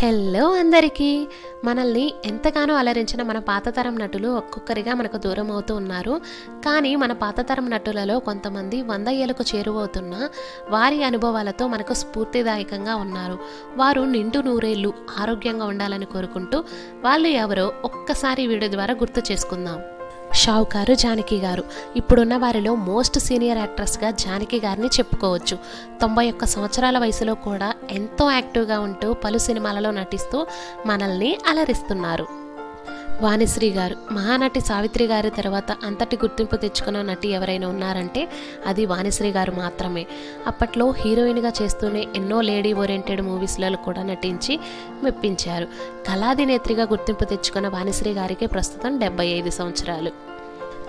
Hello అందరికీ. మనల్ని ఎంతగానో అలరించిన మన పాతతరం నటులు ఒక్కొక్కరిగా మనకు దూరం అవుతూ ఉన్నారు. కానీ మన పాతతరం నటులలో కొంతమంది 100 ఏళ్లకు చేరువవుతున్న వారి అనుభవాలతో మనకు స్ఫూర్తిదాయకంగా ఉన్నారు. వారు నిండు నూరేళ్లు ఆరోగ్యంగా ఉండాలని కోరుకుంటూ వాళ్ళు ఎవరో ఒక్కసారి వీడియో ద్వారా గుర్తు చేసుకుందాం. షావుకారు జానకి గారు. ఇప్పుడున్న వారిలో మోస్ట్ సీనియర్ యాక్ట్రెస్గా జానకి గారిని చెప్పుకోవచ్చు. 91 సంవత్సరాల వయసులో కూడా ఎంతో యాక్టివ్గా ఉంటూ పలు సినిమాలలో నటిస్తూ మనల్ని అలరిస్తున్నారు. వాణిశ్రీ గారు. మహానటి సావిత్రి గారి తర్వాత అంతటి గుర్తింపు తెచ్చుకున్న నటి ఎవరైనా ఉన్నారంటే అది వాణిశ్రీ గారు మాత్రమే. అప్పట్లో హీరోయిన్గా చేస్తూనే ఎన్నో లేడీ ఓరియంటెడ్ మూవీస్లలో కూడా నటించి మెప్పించారు. కళాధినేత్రిగా గుర్తింపు తెచ్చుకున్న వాణిశ్రీ గారికి ప్రస్తుతం 75 సంవత్సరాలు.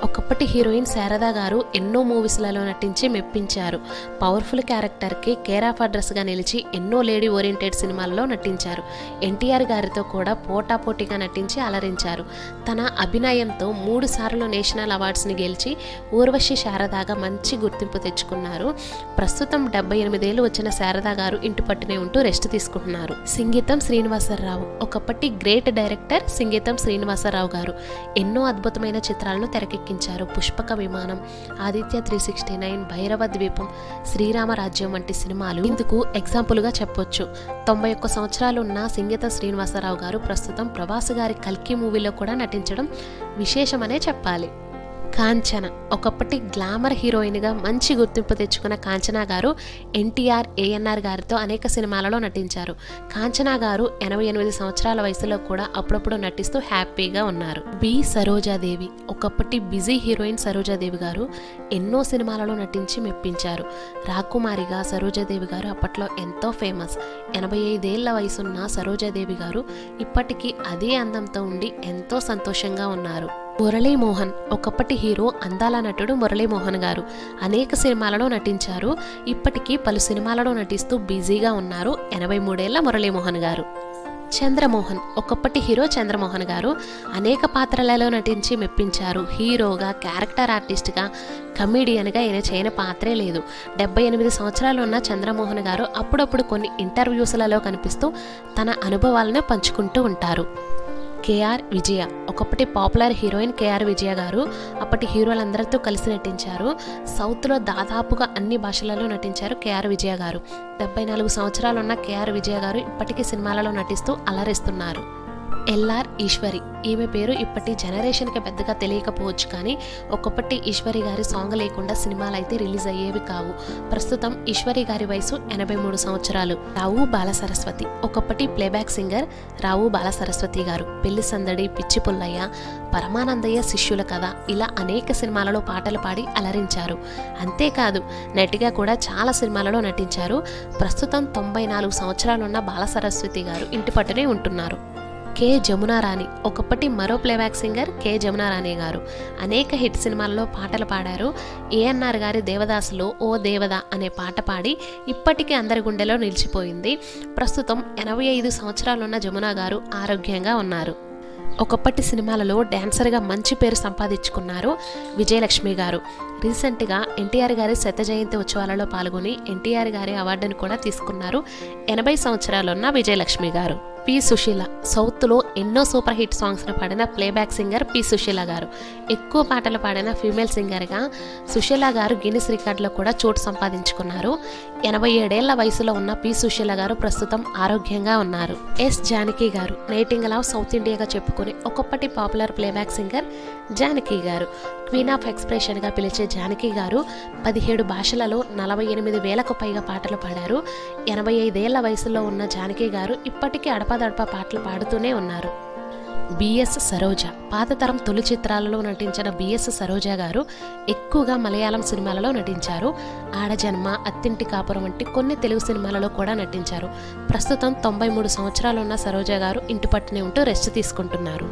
ఒకప్పటి హీరోయిన్ శారదా గారు ఎన్నో మూవీస్లలో నటించి మెప్పించారు. పవర్ఫుల్ క్యారెక్టర్కి కేర్ ఆఫ్ అడ్రస్గా నిలిచి ఎన్నో లేడీ ఓరియంటెడ్ సినిమాల్లో నటించారు. ఎన్టీఆర్ గారితో కూడా పోటాపోటీగా నటించి అలరించారు. తన అభినయంతో 3 సార్లు నేషనల్ అవార్డ్స్ని గెలిచి ఊర్వశి శారదాగా మంచి గుర్తింపు తెచ్చుకున్నారు. ప్రస్తుతం 78 ఏళ్ళు వచ్చిన శారదా గారు ఇంటి పట్టునే ఉంటూ రెస్ట్ తీసుకుంటున్నారు. సింగీతం శ్రీనివాసరావు. ఒకప్పటి గ్రేట్ డైరెక్టర్ సింగీతం శ్రీనివాసరావు గారు ఎన్నో అద్భుతమైన చిత్రాలను తెరకెక్కించారు. పుష్పక విమానం, ఆదిత్య 369, భైరవ ద్వీపం, శ్రీరామ రాజ్యం వంటి సినిమాలు ఇందుకు ఎగ్జాంపుల్గా చెప్పొచ్చు. 91 సంవత్సరాలు ఉన్న సింగీతం శ్రీనివాసరావు గారు ప్రస్తుతం ప్రభాస్ గారి కల్కి మూవీలో కూడా నటించడం విశేషమనే చెప్పాలి. కాంచన. ఒకప్పటి గ్లామర్ హీరోయిన్గా మంచి గుర్తింపు తెచ్చుకున్న కాంచనా గారు ఎన్టీఆర్, ఏఎన్ఆర్ గారితో అనేక సినిమాలలో నటించారు. కాంచనా గారు 88 సంవత్సరాల వయసులో కూడా అప్పుడప్పుడు నటిస్తూ హ్యాపీగా ఉన్నారు. బి సరోజాదేవి. ఒకప్పటి బిజీ హీరోయిన్ సరోజాదేవి గారు ఎన్నో సినిమాలలో నటించి మెప్పించారు. రాకుమారిగా సరోజాదేవి గారు అప్పట్లో ఎంతో ఫేమస్. 85 ఏళ్ల వయసున్న సరోజాదేవి గారు ఇప్పటికీ అదే అందంతో ఉండి ఎంతో సంతోషంగా ఉన్నారు. మురళీమోహన్. ఒకప్పటి హీరో, అందాల నటుడు మురళీమోహన్ గారు అనేక సినిమాలలో నటించారు. ఇప్పటికీ పలు సినిమాలలో నటిస్తూ బిజీగా ఉన్నారు 83 ఏళ్ల మురళీమోహన్ గారు. చంద్రమోహన్. ఒకప్పటి హీరో చంద్రమోహన్ గారు అనేక పాత్రలలో నటించి మెప్పించారు. హీరోగా, క్యారెక్టర్ ఆర్టిస్ట్గా, కమీడియన్గా ఈయన చేయని పాత్రే లేదు. 78 సంవత్సరాలు ఉన్న చంద్రమోహన్ గారు అప్పుడప్పుడు కొన్ని ఇంటర్వ్యూస్లలో కనిపిస్తూ తన అనుభవాలను పంచుకుంటూ ఉంటారు. కేఆర్ విజయ. ఒకప్పటి పాపులర్ హీరోయిన్ కేఆర్ విజయ గారు అప్పటి హీరోలందరితో కలిసి నటించారు. సౌత్లో దాదాపుగా అన్ని భాషలలో నటించారు కేఆర్ విజయ గారు. 74 సంవత్సరాలు ఉన్న కేఆర్ విజయ గారు ఇప్పటికీ సినిమాలలో నటిస్తూ అలరిస్తున్నారు. ఎల్ఆర్ ఈశ్వరి. ఈమె పేరు ఇప్పటి జనరేషన్కి పెద్దగా తెలియకపోవచ్చు, కానీ ఒకప్పటి ఈశ్వరి గారి సాంగ్ లేకుండా సినిమాలు అయితే రిలీజ్ అయ్యేవి కావు. ప్రస్తుతం ఈశ్వరి గారి వయసు 83 సంవత్సరాలు. రావు బాలసరస్వతి. ఒకప్పటి ప్లేబ్యాక్ సింగర్ రావు బాలసరస్వతి గారు పెళ్లి సందడి, పిచ్చి పుల్లయ్య, పరమానందయ్య శిష్యుల కథ ఇలా అనేక సినిమాలలో పాటలు పాడి అలరించారు. అంతేకాదు నటిగా కూడా చాలా సినిమాలలో నటించారు. ప్రస్తుతం 94 సంవత్సరాలున్న బాలసరస్వతి గారు ఇంటి పట్టునే ఉంటున్నారు. కె జమునారాణి. ఒకప్పటి మరో ప్లేబ్యాక్ సింగర్ కె జమునారాణి గారు అనేక హిట్ సినిమాల్లో పాటలు పాడారు. ఏఎన్ఆర్ గారి దేవదాసులో ఓ దేవద అనే పాట పాడి ఇప్పటికీ అందరి గుండెలో నిలిచిపోయింది. ప్రస్తుతం 85 సంవత్సరాలున్న జమున గారు ఆరోగ్యంగా ఉన్నారు. ఒకప్పటి సినిమాలలో డాన్సర్గా మంచి పేరు సంపాదించుకున్నారు విజయలక్ష్మి గారు. రీసెంట్గా ఎన్టీఆర్ గారి శత జయంతి ఉత్సవాలలో పాల్గొని ఎన్టీఆర్ గారి అవార్డును కూడా తీసుకున్నారు 80 సంవత్సరాలున్న విజయలక్ష్మి గారు. పి సుశీల. సౌత్లో ఎన్నో సూపర్ హిట్ సాంగ్స్ను పాడిన ప్లేబ్యాక్ సింగర్ పి సుశీల గారు. ఎక్కువ పాటలు పాడిన ఫీమేల్ సింగర్గా సుశీల గారు గిన్నిస్ రికార్డులో కూడా చోటు సంపాదించుకున్నారు. 87 ఏళ్ల వయసులో ఉన్న పి సుశీల గారు ప్రస్తుతం ఆరోగ్యంగా ఉన్నారు. ఎస్ జానకి గారు. నైటింగల్ ఆఫ్ సౌత్ ఇండియాగా చెప్పుకుని ఒకప్పటి పాపులర్ ప్లేబ్యాక్ సింగర్ జానకి గారు. క్వీన్ ఆఫ్ ఎక్స్ప్రెషన్గా పిలిచే జానకి గారు 17 భాషలలో 48,000కు పైగా పాటలు పాడారు. 85 ఏళ్ల వయసులో ఉన్న జానకి గారు ఇప్పటికీ అడపాదడపా పాటలు పాడుతూనే ఉన్నారు. బిఎస్ సరోజ. పాతతరం తొలి చిత్రాలలో నటించిన బిఎస్ సరోజ గారు ఎక్కువగా మలయాళం సినిమాలలో నటించారు. ఆడజన్మ, అత్తింటి కాపురం వంటి కొన్ని తెలుగు సినిమాలలో కూడా నటించారు. ప్రస్తుతం 93 సంవత్సరాలు ఉన్న సరోజ గారు ఇంటి పట్టునే ఉంటూ రెస్ట్ తీసుకుంటున్నారు.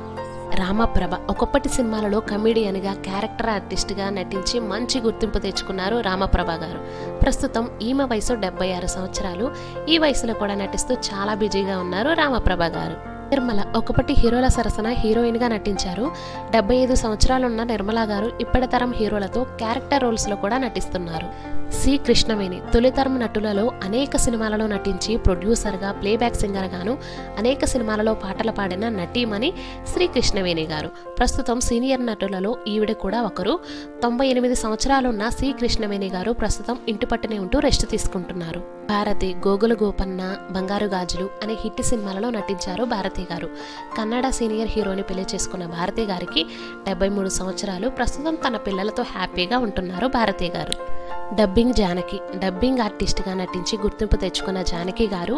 రామప్రభ. ఒకప్పటి సినిమాలలో కమీడియన్గా, క్యారెక్టర్ ఆర్టిస్ట్గా నటించి మంచి గుర్తింపు తెచ్చుకున్నారు రామప్రభ గారు. ప్రస్తుతం ఈమె వయసు 76 సంవత్సరాలు. ఈ వయసులో కూడా నటిస్తూ చాలా బిజీగా ఉన్నారు రామప్రభ గారు. నిర్మల ఒకప్పటి హీరోల సరసన హీరోయిన్గా నటించారు. 75 సంవత్సరాలున్న నిర్మల గారు ఇప్పటి తరం హీరోలతో క్యారెక్టర్ రోల్స్లో కూడా నటిస్తున్నారు. సి కృష్ణవేణి తొలితరం నటులలో అనేక సినిమాలలో నటించి ప్రొడ్యూసర్గా, ప్లేబ్యాక్ సింగర్గాను అనేక సినిమాలలో పాటలు పాడిన నటీమణి శ్రీ కృష్ణవేణి గారు. ప్రస్తుతం సీనియర్ నటులలో ఈవిడ కూడా ఒకరు. 98 సంవత్సరాలున్న సి కృష్ణవేణి గారు ప్రస్తుతం ఇంటి పట్టునే ఉంటూ రెస్ట్ తీసుకుంటున్నారు. భారతి, గోగుల గోపన్న, బంగారు గాజులు అనే హిట్ సినిమాలలో నటించారు భారతి గారు. కన్నడ సీనియర్ హీరోని పెళ్లి చేసుకున్న భారతి గారికి 73 సంవత్సరాలు. ప్రస్తుతం తన పిల్లలతో హ్యాపీగా ఉంటున్నారు భారతి గారు. డబ్బింగ్ జానకి డబ్బింగ్ ఆర్టిస్ట్గా నటించి గుర్తింపు తెచ్చుకున్న జానకి గారు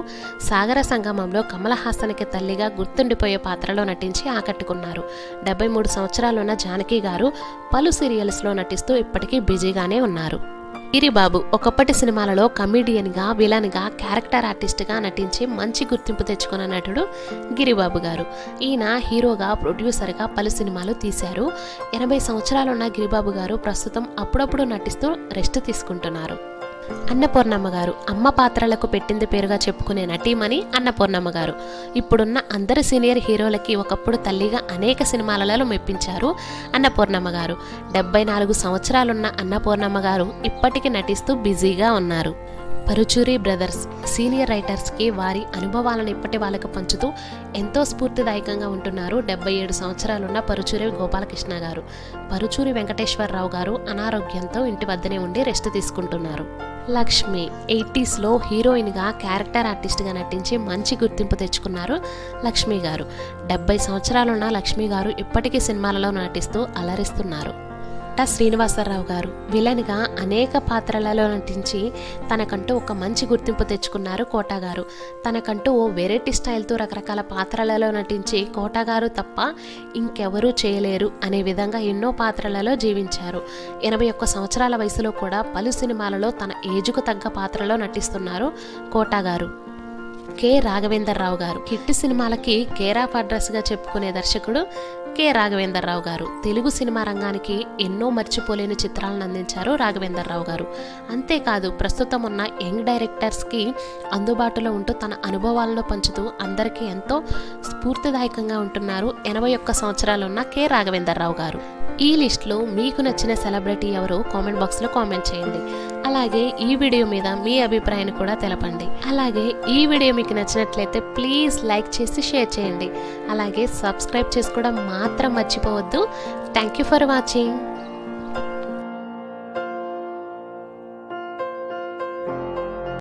సాగర సంగమంలో కమల్ హాసన్కి తల్లిగా గుర్తుండిపోయే పాత్రలో నటించి ఆకట్టుకున్నారు. 73 సంవత్సరాలున్న జానకి గారు పలు సీరియల్స్లో నటిస్తూ ఇప్పటికీ బిజీగానే ఉన్నారు. గిరిబాబు ఒకప్పటి సినిమాలలో కమీడియన్గా, విలన్గా, క్యారెక్టర్ ఆర్టిస్ట్గా నటించి మంచి గుర్తింపు తెచ్చుకున్న నటుడు గిరిబాబు గారు. ఈయన హీరోగా, ప్రొడ్యూసర్గా పలు సినిమాలు తీశారు. 80 సంవత్సరాలున్న గిరిబాబు గారు ప్రస్తుతం అప్పుడప్పుడు నటిస్తూ రెస్ట్ తీసుకుంటున్నారు. అన్నపూర్ణమ్మ గారు అమ్మ పాత్రలకు పెట్టింది పేరుగా చెప్పుకునే నటీమణి అన్నపూర్ణమ్మ గారు. ఇప్పుడున్న అందరి సీనియర్ హీరోలకి ఒకప్పుడు తల్లిగా అనేక సినిమాలలో మెప్పించారు అన్నపూర్ణమ్మ గారు. 74 సంవత్సరాలున్న అన్నపూర్ణమ్మ గారు ఇప్పటికీ నటిస్తూ బిజీగా ఉన్నారు. పరుచూరి బ్రదర్స్ సీనియర్ రైటర్స్కి వారి అనుభవాలను ఇప్పటి వాళ్ళకు పంచుతూ ఎంతో స్ఫూర్తిదాయకంగా ఉంటున్నారు 77 సంవత్సరాలున్న పరుచూరి గోపాలకృష్ణ గారు. పరుచూరి వెంకటేశ్వరరావు గారు అనారోగ్యంతో ఇంటి వద్దనే ఉండి రెస్ట్ తీసుకుంటున్నారు. లక్ష్మి 80స్లో హీరోయిన్గా, క్యారెక్టర్ ఆర్టిస్ట్గా నటించి మంచి గుర్తింపు తెచ్చుకున్నారు లక్ష్మి గారు. 70 సంవత్సరాలున్న లక్ష్మి గారు ఇప్పటికీ సినిమాలలో నటిస్తూ అలరిస్తున్నారు. శ్రీనివాసరావు గారు విలన్గా అనేక పాత్రలలో నటించి తనకంటూ ఒక మంచి గుర్తింపు తెచ్చుకున్నారు కోట గారు. తనకంటూ ఓ వెరైటీ స్టైల్తో రకరకాల పాత్రలలో నటించి కోట గారు తప్ప ఇంకెవరూ చేయలేరు అనే విధంగా ఎన్నో పాత్రలలో జీవించారు. 81 సంవత్సరాల వయసులో కూడా పలు సినిమాలలో తన ఏజ్కు తగ్గ పాత్రలో నటిస్తున్నారు కోట గారు. కె రాఘవేంద్రరావు గారు హిట్ సినిమాలకి కేర్ ఆఫ్ అడ్రస్గా చెప్పుకునే దర్శకుడు కె రాఘవేంద్రరావు గారు. తెలుగు సినిమా రంగానికి ఎన్నో మర్చిపోలేని చిత్రాలను అందించారు రాఘవేంద్రరావు గారు. అంతేకాదు ప్రస్తుతం ఉన్న యంగ్ డైరెక్టర్స్కి అందుబాటులో ఉంటూ తన అనుభవాలను పంచుతూ అందరికీ ఎంతో స్ఫూర్తిదాయకంగా ఉంటున్నారు 81 సంవత్సరాలు ఉన్న కె రాఘవేంద్రరావు గారు. ఈ లిస్ట్లో మీకు నచ్చిన సెలబ్రిటీ ఎవరో కామెంట్ బాక్స్లో కామెంట్ చేయండి. అలాగే ఈ వీడియో మీద మీ అభిప్రాయాన్ని కూడా తెలపండి. అలాగే ఈ వీడియో మీకు నచ్చినట్లయితే ప్లీజ్ లైక్ చేసి షేర్ చేయండి. అలాగే సబ్స్క్రైబ్ చేసుకోవడం మాత్రం మర్చిపోవద్దు. Thank you for watching.